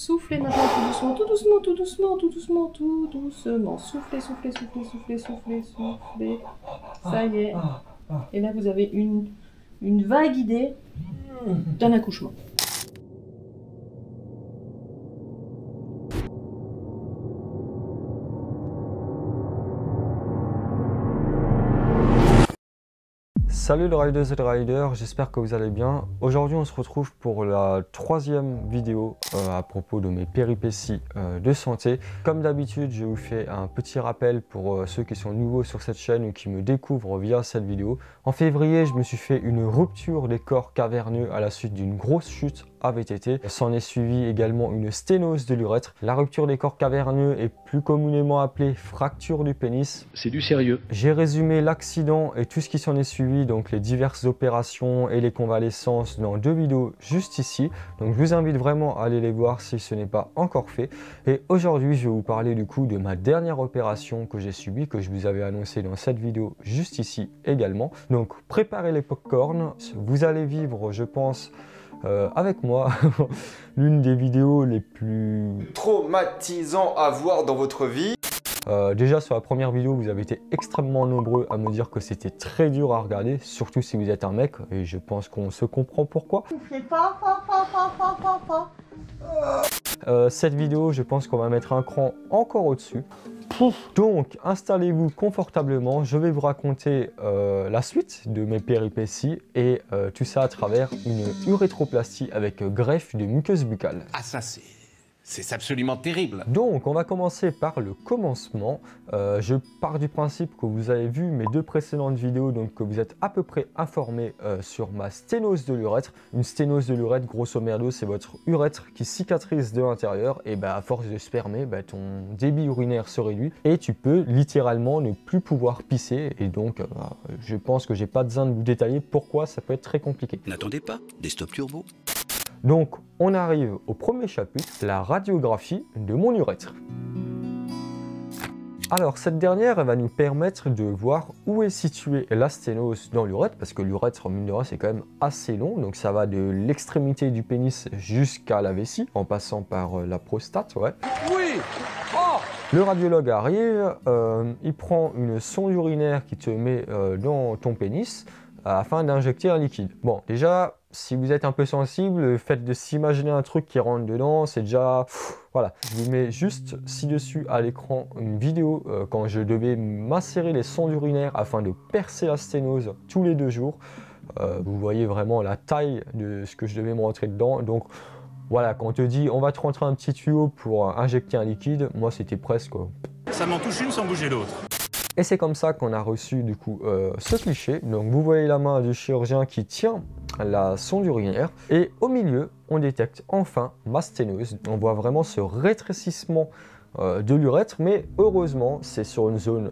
Soufflez maintenant tout doucement, tout doucement, tout doucement, tout doucement, tout doucement. Soufflez, soufflez, soufflez, soufflez, soufflez, soufflez. Ça y est. Et là, vous avez une vague idée d'un accouchement. Salut les riders et les riders, j'espère que vous allez bien. Aujourd'hui on se retrouve pour la troisième vidéo à propos de mes péripéties de santé. Comme d'habitude, je vous fais un petit rappel pour ceux qui sont nouveaux sur cette chaîne ou qui me découvrent via cette vidéo. En février, je me suis fait une rupture des corps caverneux à la suite d'une grosse chute à VTT. S'en est suivi également une sténose de l'urètre. La rupture des corps caverneux est plus communément appelée fracture du pénis. C'est du sérieux. J'ai résumé l'accident et tout ce qui s'en est suivi, donc les diverses opérations et les convalescences dans deux vidéos juste ici. Donc je vous invite vraiment à aller les voir si ce n'est pas encore fait. Et aujourd'hui, je vais vous parler du coup de ma dernière opération que j'ai subie, que je vous avais annoncé dans cette vidéo juste ici également. Donc préparez les popcorn, vous allez vivre, je pense, avec moi l'une des vidéos les plus traumatisant à voir dans votre vie. Déjà sur la première vidéo, vous avez été extrêmement nombreux à me dire que c'était très dur à regarder, surtout si vous êtes un mec, et je pense qu'on se comprend pourquoi. Cette vidéo, je pense qu'on va mettre un cran encore au-dessus. Donc installez-vous confortablement, je vais vous raconter la suite de mes péripéties et tout ça à travers une urétroplastie avec greffe de muqueuse buccale. Ah ça c'est absolument terrible. Donc on va commencer par le commencement. Je pars du principe que vous avez vu mes deux précédentes vidéos, donc que vous êtes à peu près informés sur ma sténose de l'urètre. Une sténose de l'urètre, grosso merdo, c'est votre urètre qui cicatrise de l'intérieur et à force de spermer, ton débit urinaire se réduit et tu peux littéralement ne plus pouvoir pisser. Et donc je pense que j'ai pas besoin de vous détailler pourquoi ça peut être très compliqué. N'attendez pas, des stops turbo. Donc on arrive au premier chapitre, la radiographie de mon urètre. Alors cette dernière, elle va nous permettre de voir où est située la sténose dans l'urètre, parce que l'urètre, mine de rien, c'est quand même assez long, donc ça va de l'extrémité du pénis jusqu'à la vessie, en passant par la prostate, ouais. Oui. Oh. Le radiologue arrive, il prend une sonde urinaire qui te met dans ton pénis, afin d'injecter un liquide. Bon, déjà, si vous êtes un peu sensible, le fait de s'imaginer un truc qui rentre dedans, c'est déjà... Voilà, je vous mets juste ci-dessus à l'écran une vidéo quand je devais m'insérer les sondes urinaires afin de percer la sténose tous les 2 jours. Vous voyez vraiment la taille de ce que je devais me rentrer dedans. Donc voilà, quand on te dit on va te rentrer un petit tuyau pour injecter un liquide, moi c'était presque... Ça m'en touche une sans bouger l'autre. Et c'est comme ça qu'on a reçu du coup ce cliché. Donc vous voyez la main du chirurgien qui tient la sonde urinaire et au milieu on détecte enfin ma sténose. On voit vraiment ce rétrécissement de l'urètre, mais heureusement c'est sur une zone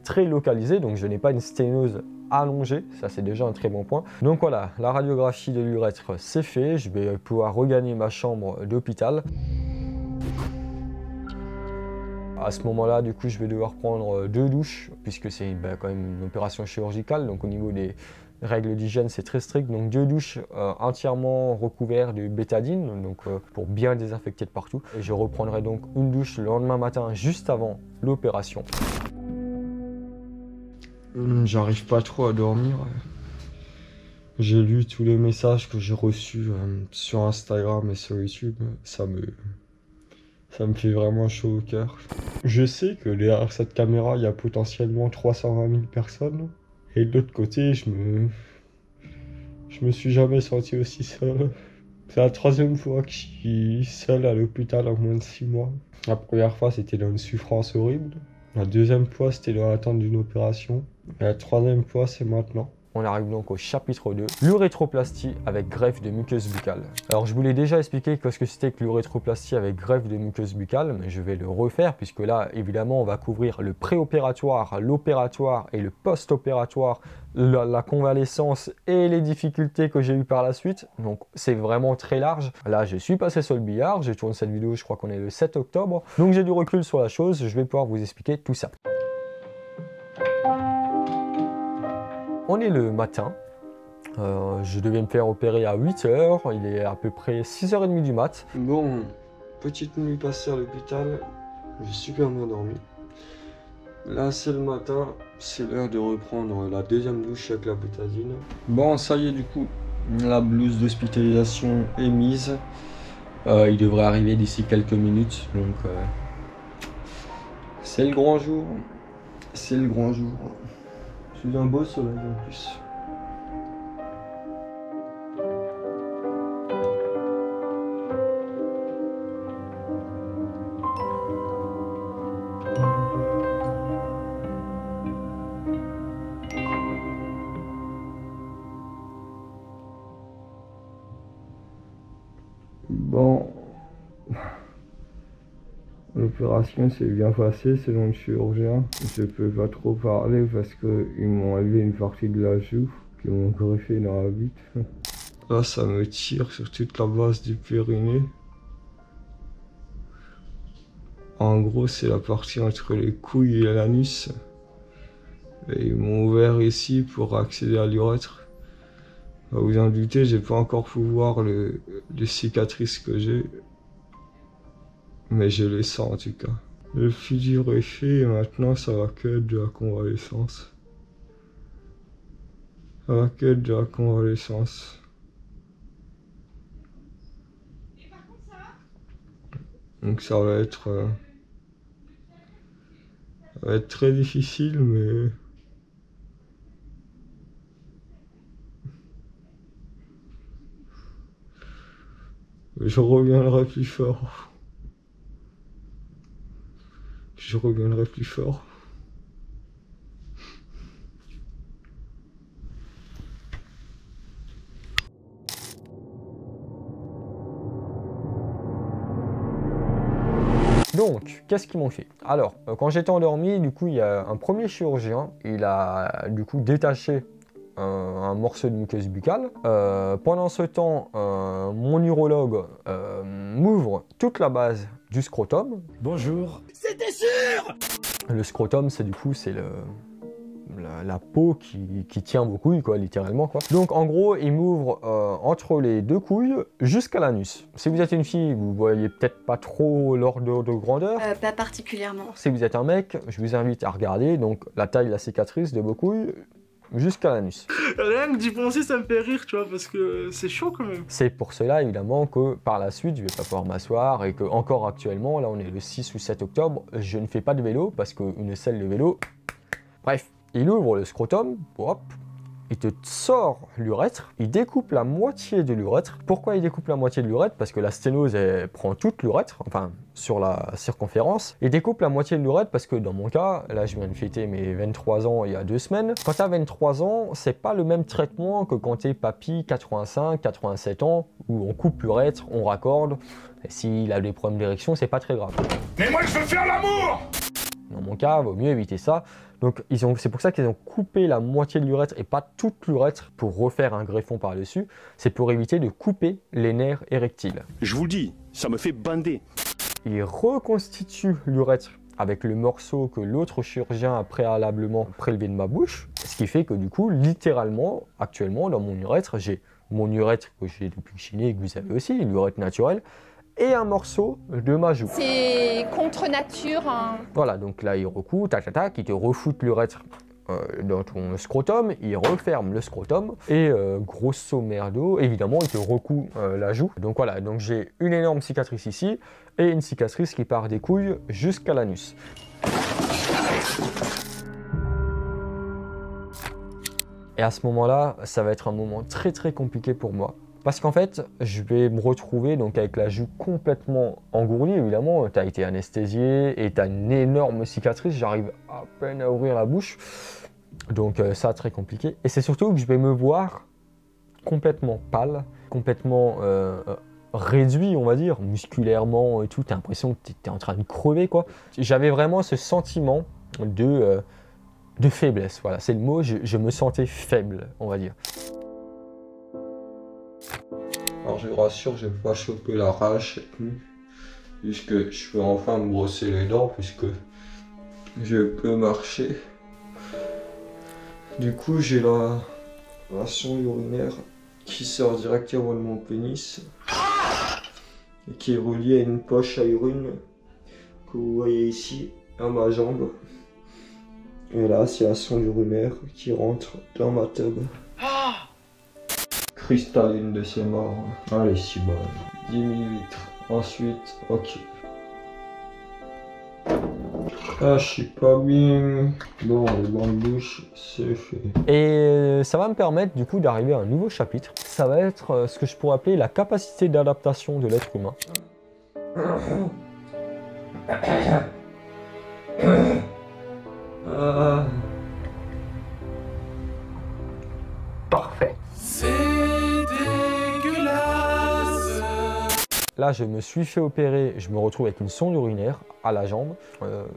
très localisée, donc je n'ai pas une sténose allongée, ça c'est déjà un très bon point. Donc voilà, la radiographie de l'urètre c'est fait, je vais pouvoir regagner ma chambre d'hôpital. À ce moment-là, du coup, je vais devoir prendre 2 douches, puisque c'est quand même une opération chirurgicale, donc au niveau des règles d'hygiène, c'est très strict. Donc 2 douches entièrement recouvertes de bétadine, donc pour bien désinfecter de partout. Et je reprendrai donc une douche le lendemain matin, juste avant l'opération. J'arrive pas trop à dormir. J'ai lu tous les messages que j'ai reçus sur Instagram et sur YouTube. Ça me fait vraiment chaud au cœur. Je sais que derrière cette caméra, il y a potentiellement 320 000 personnes. Et de l'autre côté, je me suis jamais senti aussi seul. C'est la 3e fois que je suis seul à l'hôpital en moins de 6 mois. La première fois, c'était dans une souffrance horrible. La 2e fois, c'était dans l'attente d'une opération. Et la 3e fois, c'est maintenant. On arrive donc au chapitre 2, l'urétroplastie avec greffe de muqueuse buccale. Alors je vous l'ai déjà expliqué ce que c'était que l'urétroplastie avec greffe de muqueuse buccale, mais je vais le refaire puisque là évidemment on va couvrir le préopératoire, l'opératoire et le post-opératoire, la convalescence et les difficultés que j'ai eues par la suite. Donc c'est vraiment très large. Là je suis passé sur le billard, j'ai tourné cette vidéo, je crois qu'on est le 7 octobre. Donc j'ai du recul sur la chose, je vais pouvoir vous expliquer tout ça. On est le matin, Je devais me faire opérer à 8 h, il est à peu près 6h30 du mat. Bon, petite nuit passée à l'hôpital, j'ai super bien dormi. Là c'est le matin, c'est l'heure de reprendre la deuxième douche avec la bétadine. Bon, ça y est, du coup, la blouse d'hospitalisation est mise. Il devrait arriver d'ici quelques minutes, donc c'est le grand jour. C'est le grand jour. Sous un beau soleil en plus. Bon, l'opération s'est bien passée selon le chirurgien. Je peux pas trop parler parce qu'ils m'ont enlevé une partie de la joue, qu'ils m'ont greffé dans la bite. Là, ça me tire sur toute la base du périnée. En gros, c'est la partie entre les couilles et l'anus. Et ils m'ont ouvert ici pour accéder à l'urètre. Vous en doutez, j'ai pas encore pu voir les cicatrices que j'ai, mais je les sens en tout cas. Le figure est fait et maintenant ça va que être de la convalescence. Ça va que être de la convalescence. Donc ça va être très difficile, mais je reviendrai plus fort. Je reviendrai plus fort. Donc, qu'est-ce qu'ils m'ont fait? Alors, quand j'étais endormi, du coup, il y a un premier chirurgien. Il a, du coup, détaché un morceau de muqueuse buccale. Pendant ce temps, mon urologue m'ouvre toute la base du scrotum. Bonjour. C'était sûr! Le scrotum, c'est du coup, c'est la peau qui tient vos couilles, quoi, littéralement, quoi. Donc, en gros, il m'ouvre entre les deux couilles jusqu'à l'anus. Si vous êtes une fille, vous voyez peut-être pas trop l'ordre de grandeur. Pas particulièrement. Si vous êtes un mec, je vous invite à regarder, donc, la taille de la cicatrice de vos couilles jusqu'à l'anus. Rien que d'y penser, ça me fait rire, tu vois, parce que c'est chaud quand même. C'est pour cela, évidemment, que par la suite, je vais pas pouvoir m'asseoir et que, encore actuellement, là, on est le 6 ou 7 octobre, je ne fais pas de vélo parce qu'une selle de vélo... Bref, il ouvre le scrotum, hop, il te sort l'urètre, il découpe la moitié de l'urètre. Pourquoi il découpe la moitié de l'urètre? Parce que la sténose, elle prend toute l'urètre, enfin, sur la circonférence. Il découpe la moitié de l'urètre parce que dans mon cas, là je viens de fêter mes 23 ans il y a 2 semaines. Quand t'as 23 ans, c'est pas le même traitement que quand t'es papy 85, 87 ans, où on coupe l'urètre, on raccorde. Et s'il a des problèmes d'érection, c'est pas très grave. Mais moi je veux faire l'amour! Dans mon cas, il vaut mieux éviter ça. Donc c'est pour ça qu'ils ont coupé la moitié de l'urètre et pas toute l'urètre pour refaire un greffon par-dessus. C'est pour éviter de couper les nerfs érectiles. Je vous le dis, ça me fait bander. Il reconstitue l'urètre avec le morceau que l'autre chirurgien a préalablement prélevé de ma bouche. Ce qui fait que du coup, littéralement, actuellement, dans mon urètre, j'ai mon urètre que j'ai depuis que je suis né et que vous avez aussi, l'urètre naturel, et un morceau de ma joue. C'est contre nature. Hein. Voilà, donc là il recoue, tac tac tac, il te refoute l'urètre dans ton scrotum, il referme le scrotum et grosso merdo, évidemment il te recoue la joue. Donc voilà, donc j'ai une énorme cicatrice ici et une cicatrice qui part des couilles jusqu'à l'anus. Et à ce moment-là, ça va être un moment très très compliqué pour moi. Parce qu'en fait, je vais me retrouver donc avec la joue complètement engourdie, évidemment. Tu as été anesthésié et tu as une énorme cicatrice. J'arrive à peine à ouvrir la bouche. Donc ça, très compliqué. Et c'est surtout que je vais me voir complètement pâle, complètement réduit, on va dire, musculairement et tout. Tu as l'impression que tu es en train de crever, quoi. J'avais vraiment ce sentiment de faiblesse. Voilà, c'est le mot. Je me sentais faible, on va dire. Alors je vous rassure, je n'ai pas chopé la rage cette nuit, puisque je peux enfin me brosser les dents, puisque je peux marcher. Du coup j'ai un son urinaire qui sort directement de mon pénis et qui est relié à une poche à urine que vous voyez ici à ma jambe. Et là, c'est un son urinaire qui rentre dans ma tube. Cristalline de ses morts. Allez, si bon. 10 ml. Ensuite, ok. Ah, je suis pas bien. Bon, les bandes de bouche, c'est fait. Et ça va me permettre du coup d'arriver à un nouveau chapitre. Ça va être ce que je pourrais appeler la capacité d'adaptation de l'être humain. Parfait. C'est dégueulasse. Là, je me suis fait opérer, je me retrouve avec une sonde urinaire à la jambe.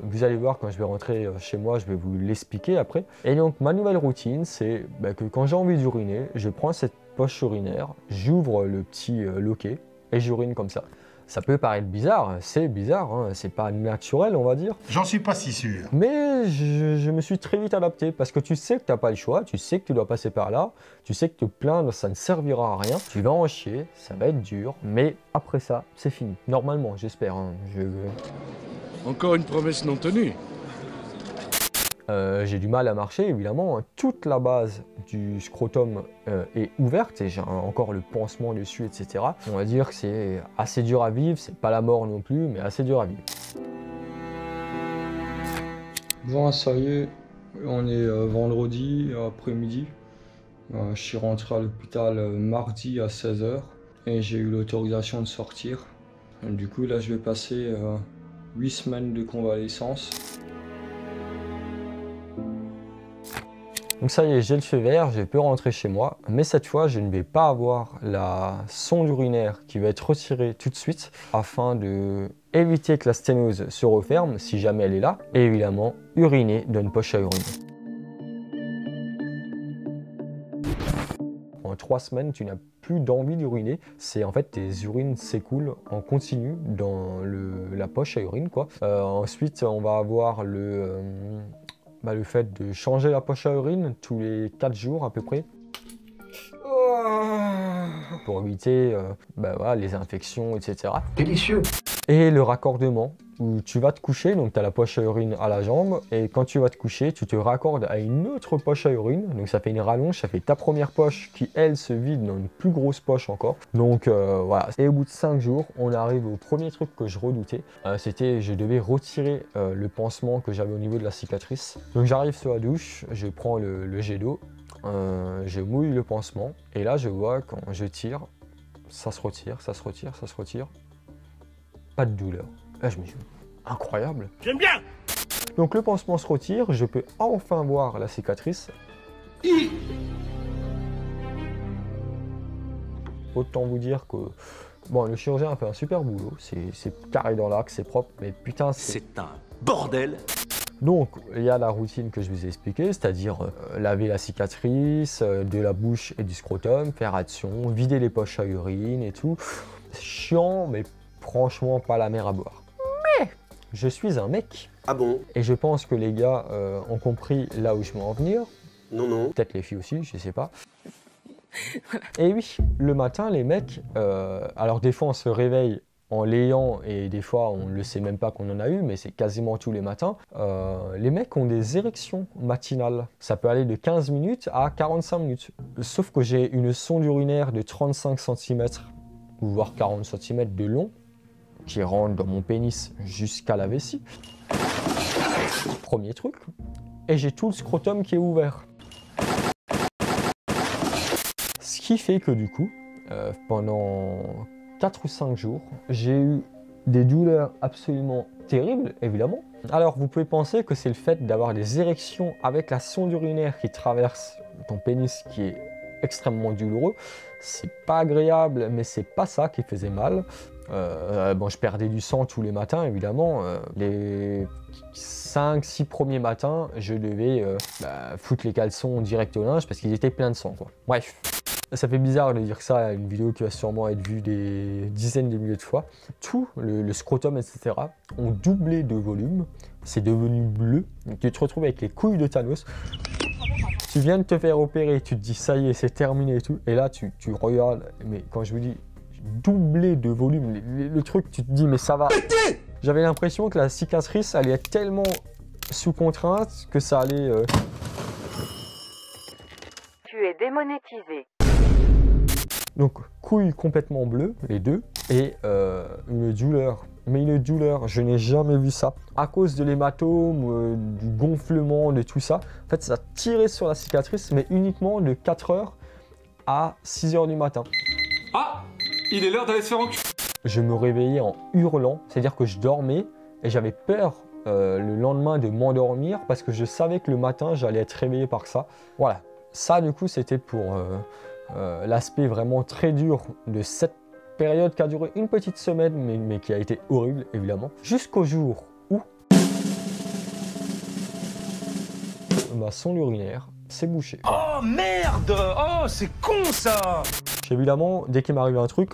Vous allez voir quand je vais rentrer chez moi, je vais vous l'expliquer après. Et donc, ma nouvelle routine, c'est que quand j'ai envie d'uriner, je prends cette poche urinaire, j'ouvre le petit loquet et j'urine comme ça. Ça peut paraître bizarre, c'est bizarre, hein, c'est pas naturel on va dire. J'en suis pas si sûr. Mais je me suis très vite adapté parce que tu sais que tu n'as pas le choix, tu sais que tu dois passer par là, tu sais que te plaindre ça ne servira à rien, tu vas en chier, ça va être dur, mais après ça c'est fini. Normalement j'espère. Hein, Encore une promesse non tenue. j'ai du mal à marcher évidemment, toute la base du scrotum est ouverte et j'ai encore le pansement dessus etc. On va dire que c'est assez dur à vivre, c'est pas la mort non plus mais assez dur à vivre. Bon, ça y est, on est vendredi après-midi. Je suis rentré à l'hôpital mardi à 16 h et j'ai eu l'autorisation de sortir. Du coup, là, je vais passer 8 semaines de convalescence. Donc ça y est, j'ai le feu vert, je peux rentrer chez moi, mais cette fois je ne vais pas avoir la sonde urinaire qui va être retirée tout de suite afin de éviter que la sténose se referme si jamais elle est là, et évidemment uriner dans une poche à urine. En 3 semaines, tu n'as plus d'envie d'uriner, c'est en fait tes urines s'écoulent en continu dans la poche à urine quoi. Ensuite on va avoir le fait de changer la poche à urine tous les 4 jours à peu près. Pour éviter voilà, les infections, etc. Délicieux. Et le raccordement, où tu vas te coucher, donc tu as la poche à urine à la jambe, et quand tu vas te coucher, tu te raccordes à une autre poche à urine, donc ça fait une rallonge, ça fait ta première poche qui, elle, se vide dans une plus grosse poche encore. Donc voilà, et au bout de 5 jours, on arrive au premier truc que je redoutais, c'était je devais retirer le pansement que j'avais au niveau de la cicatrice. Donc j'arrive sur la douche, je prends le jet d'eau, je mouille le pansement, et là je vois quand je tire, ça se retire, ça se retire, ça se retire. Pas de douleur. Là, je me dis, incroyable. J'aime bien. Donc le pansement se retire, je peux enfin voir la cicatrice. Autant vous dire que bon, le chirurgien a fait un super boulot, c'est carré dans l'axe, c'est propre, mais putain, C'est un bordel. Donc, il y a la routine que je vous ai expliquée, c'est-à-dire laver la cicatrice, de la bouche et du scrotum, faire attention, vider les poches à urine et tout. C'est chiant, mais franchement pas la mer à boire. Mais je suis un mec. Ah bon? Et je pense que les gars ont compris là où je veux en venir. Non, non. Peut-être les filles aussi, je sais pas. Et oui, le matin, les mecs, alors des fois on se réveille en l'ayant et des fois on ne le sait même pas qu'on en a eu, mais c'est quasiment tous les matins. Les mecs ont des érections matinales. Ça peut aller de 15 minutes à 45 minutes. Sauf que j'ai une sonde urinaire de 35 cm, voire 40 cm de long, qui rentre dans mon pénis jusqu'à la vessie. Premier truc. Et j'ai tout le scrotum qui est ouvert. Ce qui fait que du coup, pendant 4 ou 5 jours, j'ai eu des douleurs absolument terribles, évidemment. Alors, vous pouvez penser que c'est le fait d'avoir des érections avec la sonde urinaire qui traverse ton pénis qui est extrêmement douloureux. C'est pas agréable, mais c'est pas ça qui faisait mal. Bon, je perdais du sang tous les matins, évidemment. Les 5-6 premiers matins, je devais foutre les caleçons direct au linge parce qu'ils étaient pleins de sang, quoi. Bref. Ça fait bizarre de dire ça à une vidéo qui va sûrement être vue des dizaines de milliers de fois. Tout, le scrotum, etc., ont doublé de volume. C'est devenu bleu. Tu te retrouves avec les couilles de Thanos. Tu viens de te faire opérer, tu te dis ça y est, c'est terminé et tout. Et là, tu regardes, mais quand je vous dis doubler de volume, le truc, tu te dis mais ça va. J'avais l'impression que la cicatrice allait être tellement sous contrainte que ça allait... Tu es démonétisé. Donc, couilles complètement bleues, les deux, et une douleur. Mais une douleur, je n'ai jamais vu ça. À cause de l'hématome, du gonflement, de tout ça, en fait, ça tirait sur la cicatrice, mais uniquement de 4h à 6h du matin. Ah, il est l'heure d'aller se faire enculer. Je me réveillais en hurlant, c'est-à-dire que je dormais et j'avais peur le lendemain de m'endormir parce que je savais que le matin, j'allais être réveillé par ça. Voilà, ça du coup, c'était pour l'aspect vraiment très dur de cette période qui a duré une petite semaine, mais qui a été horrible, évidemment. Jusqu'au jour où ma sonde urinaire s'est bouchée. Oh merde! Oh, c'est con ça! Évidemment, dès qu'il m'arrive un truc,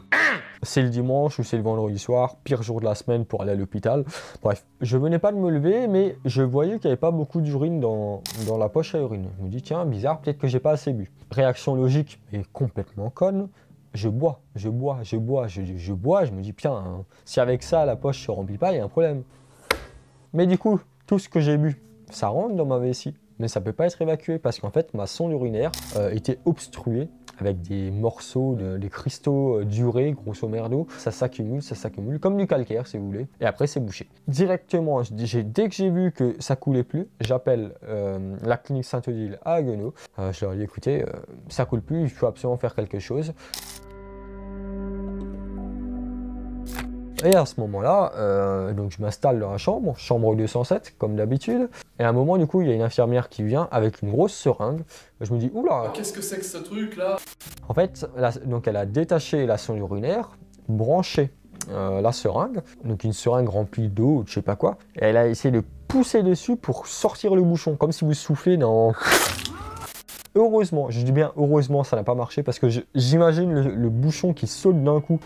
c'est le dimanche ou c'est le vendredi soir, pire jour de la semaine pour aller à l'hôpital. Bref, je venais pas de me lever, mais je voyais qu'il n'y avait pas beaucoup d'urine dans la poche à urine. Je me dis, tiens, bizarre, peut-être que j'ai pas assez bu. Réaction logique, mais complètement conne. Je bois. Je me dis, putain, si avec ça, la poche se remplit pas, il y a un problème. Mais du coup, tout ce que j'ai bu, ça rentre dans ma vessie, mais ça peut pas être évacué parce qu'en fait, ma sonde urinaire était obstruée avec des morceaux, des cristaux d'urée, grosso merdo. Ça s'accumule, comme du calcaire si vous voulez, et après c'est bouché. Directement, dès que j'ai vu que ça coulait plus, j'appelle la clinique Saint-Odile à Haguenau. Je leur dis, écoutez, ça coule plus, il faut absolument faire quelque chose. Et à ce moment-là, donc je m'installe dans la chambre 207 comme d'habitude. Et à un moment, du coup, il y a une infirmière qui vient avec une grosse seringue. Je me dis, oula! Qu'est-ce que c'est que ce truc là? En fait, donc elle a détaché la sonde urinaire, branché la seringue, donc une seringue remplie d'eau, je sais pas quoi. Et elle a essayé de pousser dessus pour sortir le bouchon, comme si vous soufflez dans... Heureusement, je dis bien heureusement, ça n'a pas marché parce que j'imagine le bouchon qui saute d'un coup.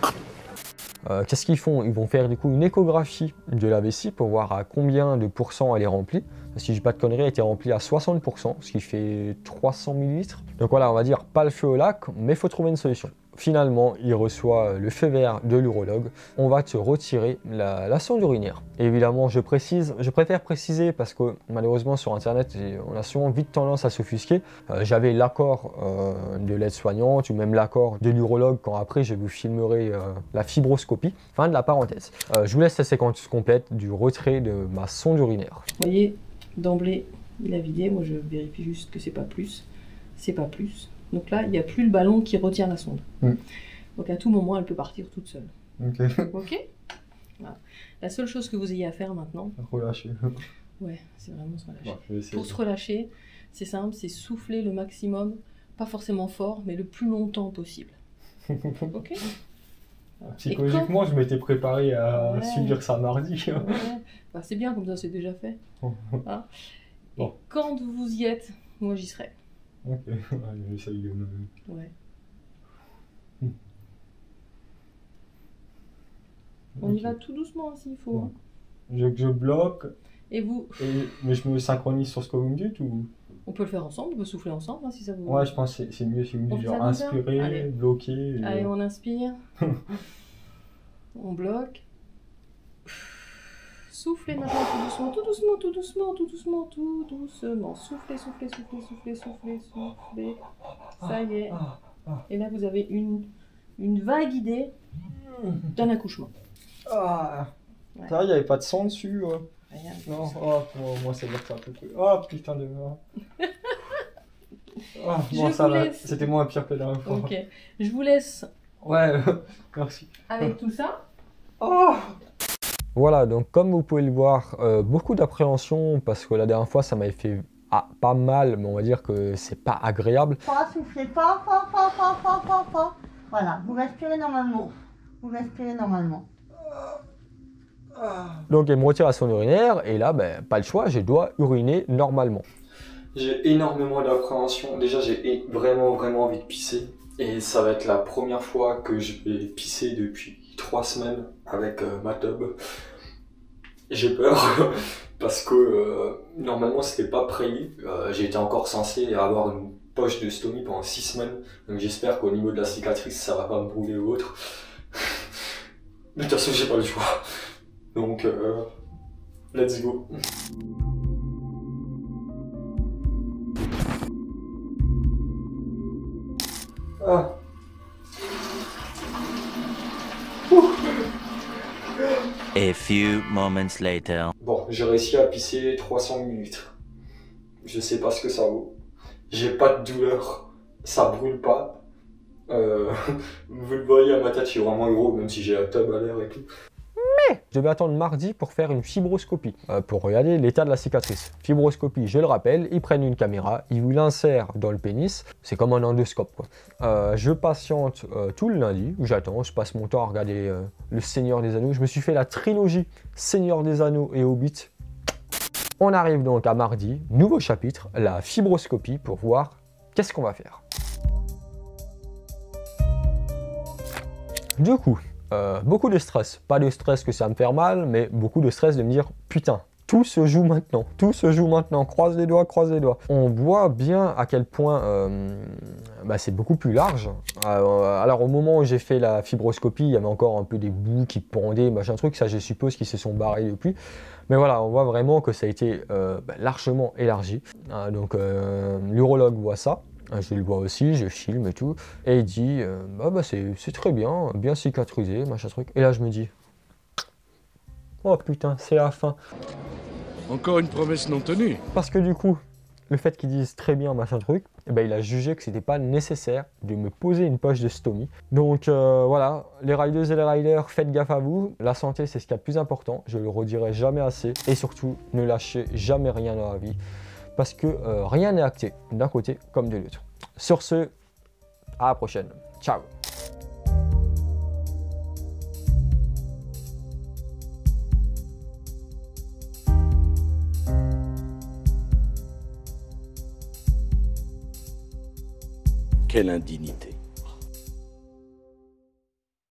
Qu'est-ce qu'ils font? Ils vont faire du coup une échographie de la vessie pour voir à combien de pourcents elle est remplie. Si je dis pas de conneries, elle était remplie à 60%, ce qui fait 300 ml. Donc voilà, on va dire pas le feu au lac, mais il faut trouver une solution. Finalement, il reçoit le feu vert de l'urologue. On va te retirer la sonde urinaire. Et évidemment, je préfère préciser parce que malheureusement sur internet, on a souvent vite tendance à s'offusquer. J'avais l'accord de l'aide-soignante ou même l'accord de l'urologue quand après je vous filmerai la fibroscopie. Fin de la parenthèse. Je vous laisse la séquence complète du retrait de ma sonde urinaire. Vous voyez, d'emblée, il a vidé. Moi, je vérifie juste que c'est pas plus. C'est pas plus. Donc là, il n'y a plus le ballon qui retient la sonde. Donc à tout moment, elle peut partir toute seule. Ok. Voilà. La seule chose que vous ayez à faire maintenant... Relâcher. Ouais, c'est vraiment se relâcher. Ouais, Pour se relâcher, c'est simple, c'est souffler le maximum, pas forcément fort, mais le plus longtemps possible. Ok. Voilà. Psychologiquement, je m'étais préparé à Ouais. subir ça mardi. Ouais. Bah, c'est bien, comme ça c'est déjà fait. Hein. Et Bon. quand vous y êtes, moi j'y serai. Ok, j'essaye de me... Ouais. On y va tout doucement s'il faut. Hein. Je bloque, Et vous, mais je me synchronise sur ce que vous me dites ou... on peut le faire ensemble, on peut souffler ensemble hein, si ça vous... Ouais, je pense que c'est mieux si vous me On dites fait genre ça comme ça? inspirer, Allez. bloquer... et- Allez, on inspire. On bloque. Soufflez maintenant tout doucement, tout doucement, tout doucement, tout doucement, tout doucement. Soufflez, soufflez, soufflez, soufflez, soufflez, soufflez. Ça y est. Et là, vous avez une vague idée d'un accouchement. Ah, Ouais. ça, il n'y avait pas de sang dessus. Rien. Non, oh, moi ça veut dire que ça a un peu plus. Oh putain de merde. Oh, bon, Je ça vous va, laisse. c'était moins pire que la dernière fois. Ok. Je vous laisse Ouais, merci. avec tout ça. Oh. Voilà, donc comme vous pouvez le voir, beaucoup d'appréhension parce que la dernière fois ça m'avait fait pas mal, mais on va dire que c'est pas agréable. Fort, soufflez fort, fort, fort, fort, fort, fort, fort. Voilà, vous respirez normalement. Vous respirez normalement. Donc elle me retire à son urinaire et là, ben, pas le choix, je dois uriner normalement. J'ai énormément d'appréhension. Déjà, j'ai vraiment envie de pisser. Et ça va être la première fois que je vais pisser depuis 3 semaines avec ma tub. J'ai peur parce que normalement c'était pas prévu. J'étais encore censé avoir une poche de stomie pendant 6 semaines. Donc j'espère qu'au niveau de la cicatrice ça va pas me brûler ou autre. Mais de toute façon j'ai pas le choix. Donc let's go. Ah. A few moments later. Bon, j'ai réussi à pisser 300 ml. Je sais pas ce que ça vaut. J'ai pas de douleur. Ça brûle pas. Vous le voyez à ma tête, je suis vraiment gros, même si j'ai la tub à l'air et tout. Mais je devais attendre mardi pour faire une fibroscopie, pour regarder l'état de la cicatrice. Fibroscopie, je le rappelle, ils prennent une caméra, ils vous l'insèrent dans le pénis, c'est comme un endoscope, quoi. Je patiente tout le lundi, j'attends, je passe mon temps à regarder Le Seigneur des Anneaux. Je me suis fait la trilogie Seigneur des Anneaux et Hobbit. On arrive donc à mardi, nouveau chapitre, la fibroscopie, pour voir qu'est-ce qu'on va faire. Du coup, beaucoup de stress. Pas de stress que ça va me faire mal, mais beaucoup de stress de me dire putain, tout se joue maintenant. Tout se joue maintenant. Croise les doigts, croise les doigts. On voit bien à quel point c'est beaucoup plus large. Alors au moment où j'ai fait la fibroscopie, il y avait encore un peu des bouts qui pendaient, machin truc. Ça, je suppose qu'ils se sont barrés depuis. Mais voilà, on voit vraiment que ça a été largement élargi. Donc l'urologue voit ça. Je le vois aussi, je filme et tout, et il dit c'est très bien, bien cicatrisé, machin truc. Et là je me dis, oh putain, c'est la fin. Encore une promesse non tenue. Parce que du coup, le fait qu'ils disent très bien, machin truc, il a jugé que c'était pas nécessaire de me poser une poche de stomie. Donc voilà, les riders et les riders, faites gaffe à vous. La santé, c'est ce qu'il y a de plus important, je le redirai jamais assez. Et surtout, ne lâchez jamais rien dans la vie. Parce que rien n'est acté d'un côté comme de l'autre. Sur ce, à la prochaine. Ciao. Quelle indignité.